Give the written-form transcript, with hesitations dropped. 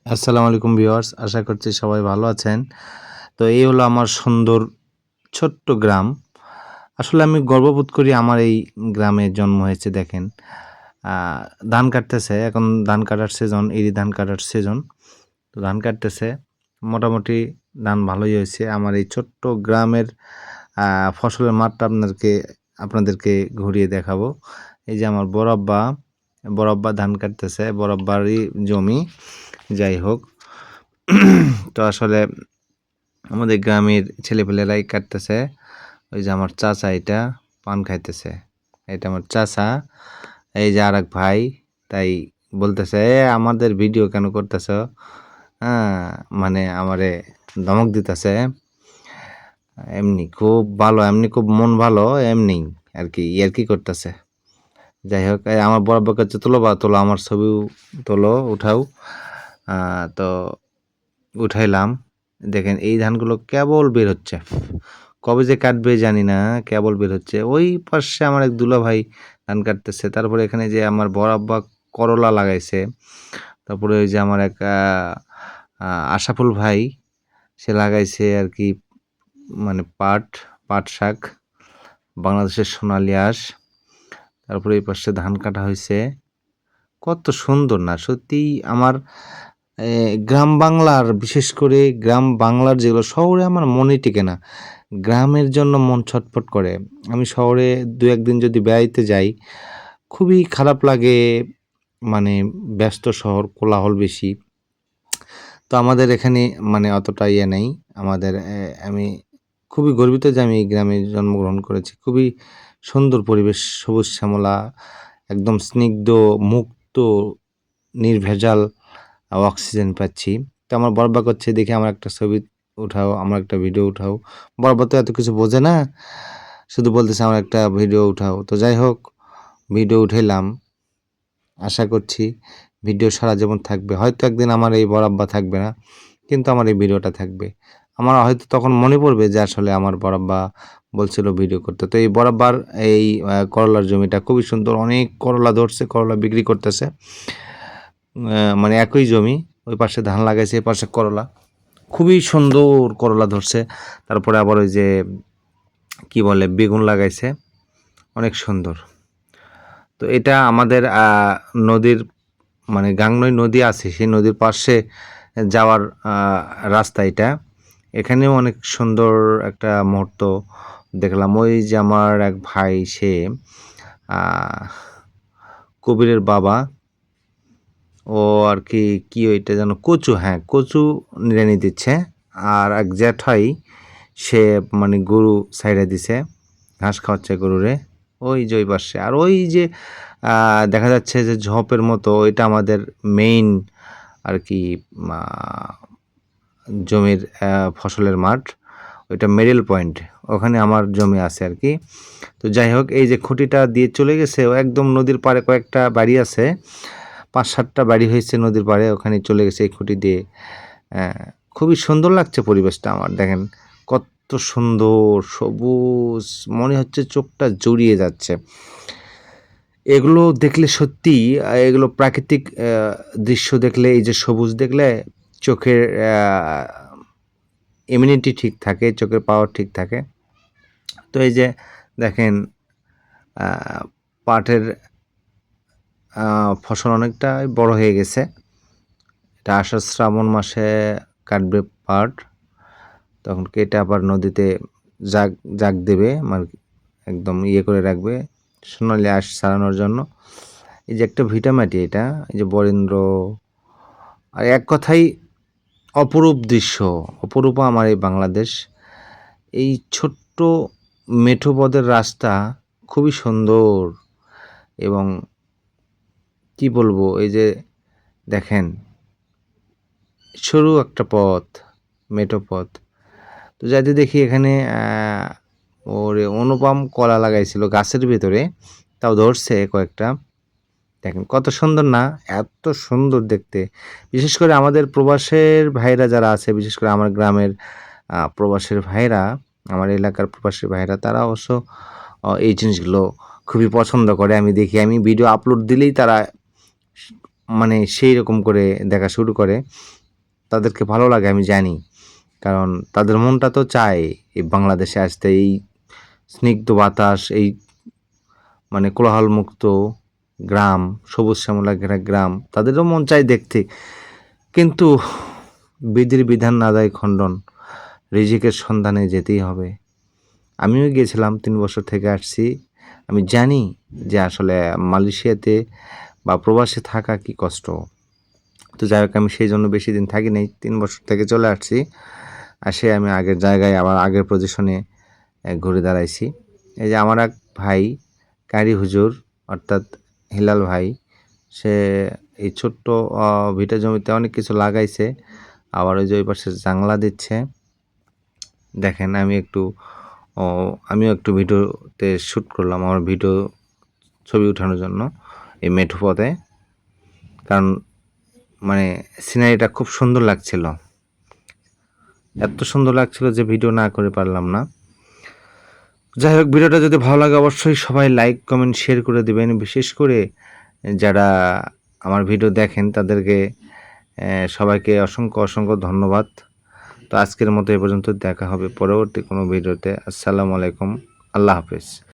আসসালামু আলাইকুম ভিউয়ার্স, আশা করছি সবাই ভালো আছেন। তো এই হলো আমার সুন্দর ছোট্ট গ্রাম। আসলে আমি গর্ববোধ করি আমার এই গ্রামে জন্ম হয়েছে দেখেন। আ ধান কাটতেছে, এখন ধান কাটার সিজন, এরই ধান কাটার সিজন। তো ধান কাটতেছে। মোটামুটি ধান ভালোই হয়েছে। আমার এই ছোট্ট গ্রামের আ ফসলের মাঠটা আপনাদেরকে ঘুরিয়ে দেখাবো। এই যে আমার বড় আব্বা ধান কাটতেছে। বড় আব্বারই জমি। যাই হোক তো আসলে আমাদের গ্রামের ছেলেপেলেরাই কাটতেছে। ওই যে আমার চাচা এটা পান খাইতেছে। এটা আমার চাচা। এই যে আরেক ভাই তাই বলতেছে, আমাদের ভিডিও কেন করতেছো?" হ্যাঁ, মানে আমারে ধমক দিতেছে। এমনি খুব ভালো, এমনি খুব মন ভালো, এমনি আরকি ইয়ার্কি করতেছে। যাই হোক, আমার বড় আব্বা কচ্ছে, "তোলো তোলো, আমার ছবিও তোলো, উঠাও।" তো উঠাইলাম। দেখেন এই ধানগুলো কেবল বের হচ্ছে। কবে যে কাটবে জানি না, কেবল বের হচ্ছে। ওই পাশে আমার এক দুলাভাই ধান কাটতেছে। তারপরে এখানে যে আমার বড় আব্বা করলা লাগাইছে। তারপরে ওই যে আমার এক আশাফুল ভাই, সে লাগাইছে আরকি মানে পাট শাক, বাংলাদেশের সোনালি আঁশ। তারপরে এই পাশে ধান কাটা হইছে। কত সুন্দর না? সত্যিই আমার গ্রাম বাংলার, বিশেষ করে গ্রাম বাংলার যেগুলো, শহরে আমার মনেই টেকে না। গ্রামের জন্য মন ছটফট করে। আমি শহরে ২-১ দিন যদি বেড়াইতে যাই, খুবই খারাপ লাগে। মানে ব্যস্ত শহর, কোলাহল বেশি। তো আমাদের এখানে মানে অতটা ইয়ে নেই। আমাদের আমি খুবই গর্বিত যে আমি এই গ্রামে জন্মগ্রহণ করেছি। খুবই সুন্দর পরিবেশ, সবুজ শ্যামলা, একদম স্নিগ্ধ, মুক্ত, নির্ভেজাল অক্সিজেন পাচ্ছি। তো আমার বড় আব্বা করছে, "দেখি আমার একটা ছবি উঠাও, আমার একটা ভিডিও উঠাও।" বড় আব্বা তো এত কিছু বোঝে না। শুধু বলতেছে, "আমার একটা ভিডিও উঠাও।" তো যাই হোক, ভিডিও উঠাইলাম। আশা করছি ভিডিও সারা জীবন থাকবে। হয়তো একদিন আমার এই বড় আব্বা থাকবে না, কিন্তু আমার এই ভিডিওটা থাকবে। আমার হয়তো তখন মনে পড়বে যে আসলে আমার বড় আব্বা বলছিল ভিডিও করতে। তো এই বড় আব্বার এই করলার জমিটা খুবই সুন্দর। অনেক করলা ধরছে, করলা বিক্রি করতেছে। মানে একই জমি, ওই পাশে ধান লাগাইছে, এই পাশে করলা। খুবই সুন্দর করলা ধরছে। তারপরে আবার ওই যে কি বলে, বেগুন লাগাইছে, অনেক সুন্দর। তো এটা আমাদের নদীর, মানে গাংনই নদী আছে, সেই নদীর পাশে যাওয়ার রাস্তা এটা। এখানেও অনেক সুন্দর একটা মুহূর্ত দেখলাম। ওই যে আমার এক ভাই, সে কবিরের বাবা, ও আর কি ওইটা যেন কচু, হ্যাঁ, কচু নিড়ানি দিচ্ছে। আর এক জ্যাঠাই, সে মানে গরু ছাইড়া দিছে, ঘাস খাওয়াচ্ছে গরুরে। ওই যে ওই পাশে। আর ওই যে দেখা যাচ্ছে যে ঝোপের মতো, ওইটা আমাদের মেইন আর কি আ জমির ফসলের মাঠ। ওইটা মিডল পয়েন্ট। ওখানে আমার জমি আছে আরকি। তো যাই হোক, এই যে খুঁটিটা দিয়ে চলে গেছে, ও একদম নদীর পাড়ে কয়েকটা বাড়ি আছে। ৫-৭টা বাড়ি হয়েছে নদীর পাড়ে, ওখানে চলে গেছে এই খুঁটি দিয়ে। অ্যা খুবই সুন্দর লাগছে পরিবেশটা আমার। দেখেন কত সুন্দর সবুজ, মনে হচ্ছে চোখটা জুড়িয়ে যাচ্ছে। এগুলো দেখলে সত্যিই, এগুলো প্রাকৃতিক দৃশ্য দেখলে, এই যে সবুজ দেখলে চোখের ইমিউনিটি ঠিক থাকে, চোখের পাওয়ার ঠিক থাকে। তো এই যে দেখেন আ পাটের ফসল অনেকটাই বড় হয়ে গেছে। এটা আষাঢ় শ্রাবণ মাসে কাটবে পাট। তখন কেটে আবার নদীতে জাগ জাগ দেবে, মানে একদম ইয়ে করে রাখবে সোনালি আঁশ ছাড়ানোর জন্য। এই যে একটা ভিটামাটি এটা, এই যে বরেন্দ্র, আর এক কথায় অপরূপ দৃশ্য, অপরূপ আমার এই বাংলাদেশ। এই ছোট্ট মেঠো পথের রাস্তা খুবই সুন্দর, এবং কি বলবো, এই যে দেখেন সরু একটা পথ, মেঠো পথ। তো যাইতে দেখি এখানে ওরে অনুপম কলা লাগাইছিল গাছের ভেতরে, তাও ধরছে কয়েকটা। দেখেন কত সুন্দর না? এত সুন্দর দেখতে। বিশেষ করে আমাদের প্রবাসের ভাইরা যারা আছে, বিশেষ করে আমার গ্রামের প্রবাসের ভাইরা, আমার এলাকার প্রবাসী ভাইরা, তারা অবশ্য এই জিনিসগুলো খুবই পছন্দ করে। আমি দেখি, আমি ভিডিও আপলোড দিলেই তারা মানে সেই রকম করে দেখা শুরু করে, তাদেরকে ভালো লাগে আমি জানি। কারণ তাদের মনটা তো চায় এই বাংলাদেশে আসতে, এই স্নিগ্ধ বাতাস, এই মানে কোলাহলমুক্ত গ্রাম, সবুজ শ্যামলা ঘেরা গ্রাম, তাদেরও মন চায় দেখতে। কিন্তু বিধির বিধান না দেয় খণ্ডন, রিজিকের সন্ধানে যেতেই হবে। আমিও গিয়েছিলাম, 3 বছর থেকে আসছি। আমি জানি যে আসলে মালয়েশিয়াতে বা প্রবাসে থাকা কি কষ্ট। তো যাই হোক, আমি সেই জন্য বেশি দিন থাকি নাই, 3 বছর থেকে চলে আসছি। আসে আমি আগের জায়গায় আবার আগের পজিশনে ঘুরে দাঁড়াইছি। এই যে আমার এক ভাই কারি হুজুর, অর্থাৎ হিলাল ভাই, সে এই ছোট্ট ভিটা জমিতে অনেক কিছু লাগাইছে। আবার ওই যে ওই পাশে জাংলা দিচ্ছে। দেখেন আমিও একটু ভিডিওতে শ্যুট করলাম, আমার ভিডিও ছবি ওঠানোর জন্য এই মেঠো পথে। কারণ মানে সিনারিটা খুব সুন্দর লাগছিল, এত সুন্দর লাগছিল যে ভিডিও না করে পারলাম না। যাই হোক, ভিডিওটা যদি ভালো লাগে অবশ্যই সবাই লাইক কমেন্ট শেয়ার করে দেবেন। বিশেষ করে যারা আমার ভিডিও দেখেন তাদেরকে সবাইকে অসংখ্য অসংখ্য ধন্যবাদ। তো আজকের মতো এ পর্যন্ত, দেখা হবে পরবর্তী কোনো ভিডিওতে। আসসালামু আলাইকুম, আল্লাহ হাফেজ।